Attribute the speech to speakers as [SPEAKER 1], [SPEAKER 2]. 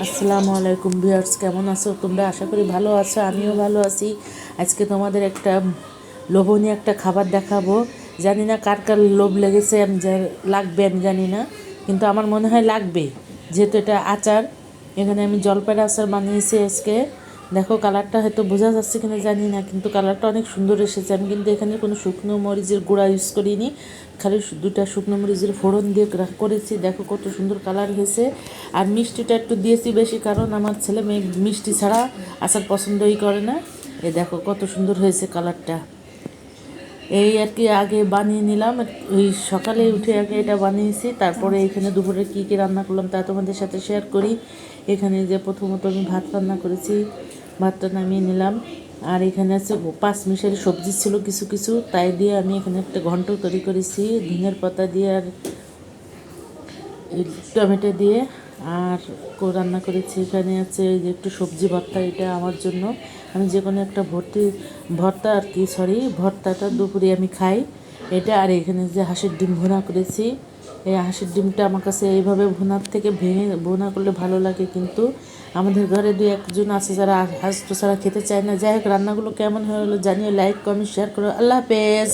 [SPEAKER 1] আসসালামু আলাইকুম ভিউয়ার্স, কেমন আছো তোমরা? আশা করি ভালো আছো, আমিও ভালো আছি। আজকে তোমাদের একটা লোভনীয় একটা খাবার দেখাবো। জানি না কার কার লোভ লেগেছে, লাগবে আমি জানি না, কিন্তু আমার মনে হয় লাগবে, যেহেতু এটা আচার। এখানে আমি জলপাইয়ের আচার বানিয়েছি আজকে। দেখো কালারটা হয়তো বোঝা যাচ্ছে কিনা জানি না, কিন্তু কালারটা অনেক সুন্দর এসেছে। আমি কিন্তু এখানে কোনো শুকনো মরিচের গুঁড়া ইউজ করিনি, খালি দুটা শুকনো মরিচের ফোড়ন দিয়ে করেছি। দেখো কত সুন্দর কালার হয়েছে। আর মিষ্টিটা একটু দিয়েছি বেশি, কারণ আমার ছেলে মেয়ে মিষ্টি ছাড়া আচার পছন্দই করে না। এ দেখো কত সুন্দর হয়েছে কালারটা। এই আর কি, আগে বানিয়ে নিলাম, ওই সকালে উঠে আগে এটা বানিয়েছি। তারপরে এখানে দুপুরে কী কী রান্না করলাম তা তোমাদের সাথে শেয়ার করি। এখানে যে প্রথমত আমি ভাত রান্না করেছি, ভাতটা নামিয়ে নিলাম। আর এখানে আছে পাঁচ মিশালি সবজি ছিল কিছু কিছু, তাই দিয়ে আমি এখানে একটা ঘন্ট তৈরি করেছি ধনিয়ার পাতা দিয়ে আর টমেটো দিয়ে। আর রান্না করেছি এখানে আছে এই যে একটু সবজি ভর্তা, এটা আমার জন্য। আমি যে কোনো একটা ভর্তা আর কি, ভর্তাটা দুপুরে আমি খাই এটা। আর এখানে যে হাঁসের ডিম ভুনা করেছি, এই হাঁসের ডিমটা আমার কাছে এইভাবে ভুনার থেকে ভেঙে ভুনা করলে ভালো লাগে, কিন্তু আমাদের ঘরে দুই একজন আছে যারা হাঁস তো ছাড়া খেতে চায় না। যাই হোক, রান্নাগুলো কেমন হলো জানিয়ে লাইক কমেন্ট শেয়ার করো। আল্লাহ হাফেজ।